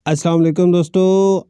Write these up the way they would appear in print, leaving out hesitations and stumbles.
السلام علیکم دوستو،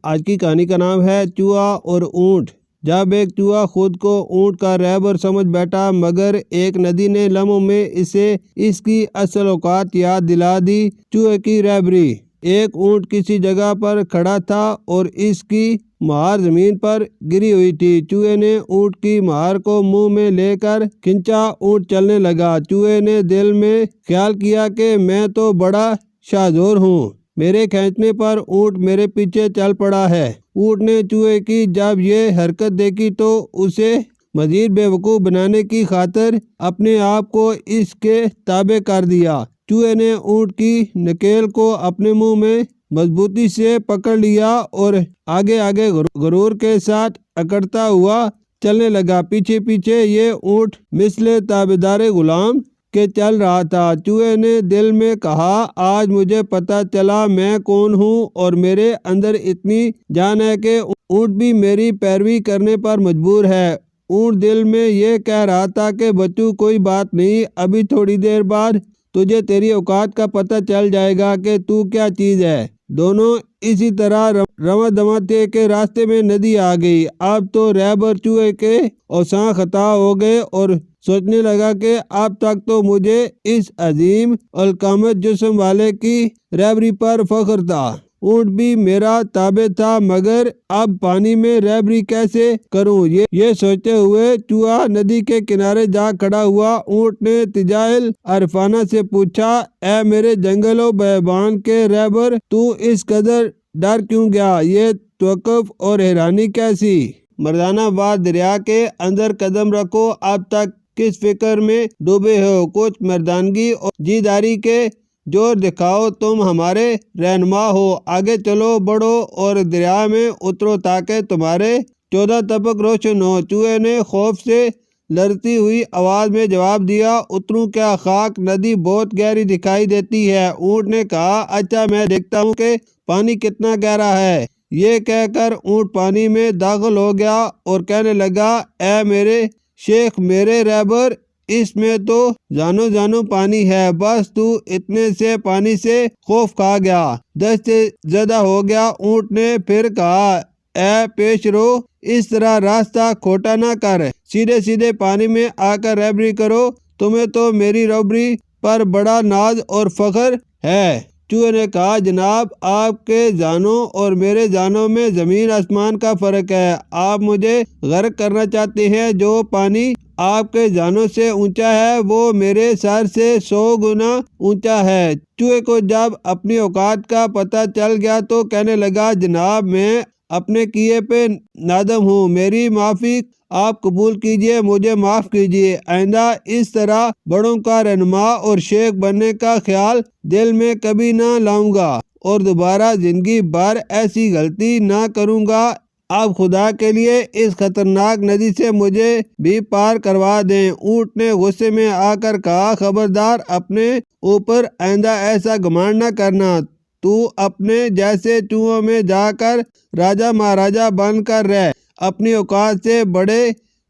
آج کی کہانی کا نام ہے چوہا اور اونٹ۔ جب ایک چوہا خود کو اونٹ کا رہبر سمجھ بیٹھا، مگر ایک ندی نے لمحوں میں اسے اس کی اصل اوقات یاد دلا دی۔ چوہے کی رہبری۔ ایک اونٹ کسی جگہ پر کھڑا تھا اور اس کی مہار زمین پر گری ہوئی تھی۔ چوہے نے اونٹ کی مہار کو منہ میں لے کر کھینچا، اونٹ چلنے لگا۔ چوہے نے دل میں خیال کیا کہ میں تو بڑا شاہزور ہوں، میرے کھینچنے پر اونٹ میرے پیچھے چل پڑا ہے۔ اونٹ نے چوہے کی جب یہ حرکت دیکھی تو اسے مزید بے وقوف بنانے کی خاطر اپنے آپ کو اس کے تابع کر دیا۔ چوہے نے اونٹ کی نکیل کو اپنے منہ میں مضبوطی سے پکڑ لیا اور آگے آگے غرور کے ساتھ اکڑتا ہوا چلنے لگا۔ پیچھے پیچھے یہ اونٹ مثل تابعدار غلام کے چل رہا تھا۔ چوہے نے دل میں کہا، آج مجھے پتہ چلا میں کون ہوں اور میرے اندر اتنی جان ہے کہ اونٹ بھی میری پیروی کرنے پر مجبور ہے۔ اونٹ دل میں یہ کہہ رہا تھا کہ بچوں کوئی بات نہیں، ابھی تھوڑی دیر بعد تجھے تیری اوقات کا پتہ چل جائے گا کہ تو کیا چیز ہے۔ دونوں اسی طرح رواں دواں تھے کہ راستے میں ندی آ گئی۔ اب تو رہبر چوہے کے اوساں خطا ہو گئے اور سوچنے لگا کہ اب تک تو مجھے اس عظیم القامت جسم والے کی رہبری پر فخر تھا، اونٹ بھی میرا تابع تھا، مگر اب پانی میں رہبری کیسے کروں؟ یہ سوچتے ہوئے چوہا ندی کے کنارے جا کھڑا ہوا۔ اونٹ نے تجاہل عارفانہ سے پوچھا، اے میرے جنگل و بیابان کے رہبر، تو اس قدر ڈر کیوں گیا؟ یہ توقف اور حیرانی کیسی؟ مردانہ بات دریا کے اندر قدم رکھو، اب تک کس فکر میں ڈوبے ہو؟ کچھ مردانگی اور جیداری کے جوہر دکھاؤ، تم ہمارے رہنما ہو، آگے چلو بڑھو اور دریا میں اترو تاکہ تمہارے 14 طبق روشن ہو۔ چوہے نے خوف سے لرزتی ہوئی آواز میں جواب دیا، اتروں کیا؟ خاک ندی بہت گہری دکھائی دیتی ہے۔ اونٹ نے کہا، اچھا میں دیکھتا ہوں کہ پانی کتنا گہرا ہے۔ یہ کہہ کر اونٹ پانی میں داخل ہو گیا اور کہنے لگا، اے میرے شیخ، میرے رہبر، اس میں تو جانو پانی ہے، بس تو اتنے سے پانی سے خوف کھا گیا، دہشت زدہ ہو گیا۔ اونٹ نے پھر کہا، اے پیش رو، اس طرح راستہ کھوٹا نہ کر، سیدھے سیدھے پانی میں آ کر رہبری کرو، تمہیں تو میری رہبری پر بڑا ناز اور فخر ہے۔ چوہے نے کہا، جناب، آپ کے جانوں اور میرے جانوں میں زمین آسمان کا فرق ہے۔ آپ مجھے غرق کرنا چاہتے ہیں، جو پانی آپ کے جانوں سے اونچا ہے وہ میرے سر سے 100 گنا اونچا ہے۔ چوہے کو جب اپنی اوقات کا پتہ چل گیا تو کہنے لگا، جناب میں اپنے کیے پہ نادم ہوں، میری معافی آپ قبول کیجئے، مجھے معاف کیجئے، آئندہ اس طرح بڑوں کا رہنما اور شیخ بننے کا خیال دل میں کبھی نہ لاؤں گا اور دوبارہ زندگی بھر ایسی غلطی نہ کروں گا۔ اب خدا کے لیے اس خطرناک ندی سے مجھے بھی پار کروا دیں۔ اونٹ نے غصے میں آ کر کہا، خبردار، اپنے اوپر آئندہ ایسا گمان نہ کرنا، تو اپنے جیسے چوہوں میں جا کر راجہ مہاراجہ بن کر رہ، اپنی اوقات سے بڑے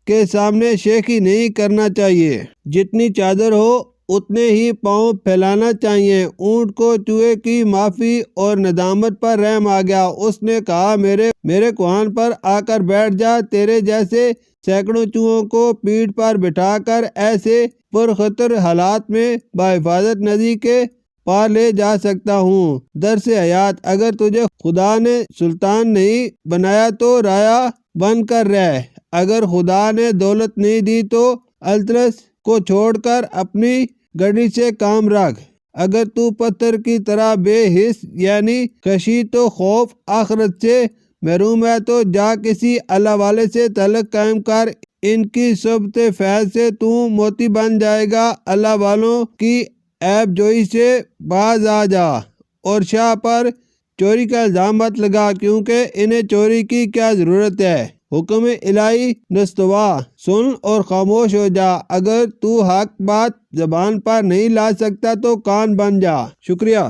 کے سامنے شیخی نہیں کرنا چاہیے، جتنی چادر ہو اتنے ہی پاؤں پھیلانا چاہیے۔ اونٹ کو چوہے کی معافی اور ندامت پر رحم آ گیا۔ اس نے کہا، میرے کوہان پر آ کر بیٹھ جا، تیرے جیسے سینکڑوں چوہوں کو پیٹھ پر بٹھا کر ایسے پرخطر حالات میں بحفاظت ندی کے پار لے جا سکتا ہوں۔ درس حیات، اگر تجھے خدا نے سلطان نہیں بنایا تو رایا بن کر رہ، اگر خدا نے دولت نہیں دی تو التمس کو چھوڑ کر اپنی گڑی سے کام رکھ، اگر تو پتھر کی طرح بے حس یعنی خشی تو خوف آخرت سے محروم ہے تو جا کسی اللہ والے سے تعلق قائم کر، ان کی صحبت فیض سے تو موتی بن جائے گا۔ اللہ والوں کی عیب جوئی سے باز آ جا اور شاہ پر چوری کا الزام مت لگا، کیونکہ انہیں چوری کی کیا ضرورت ہے۔ حکم الہی نستوا، سن اور خاموش ہو جا، اگر تو حق بات زبان پر نہیں لا سکتا تو کان بن جا۔ شکریہ۔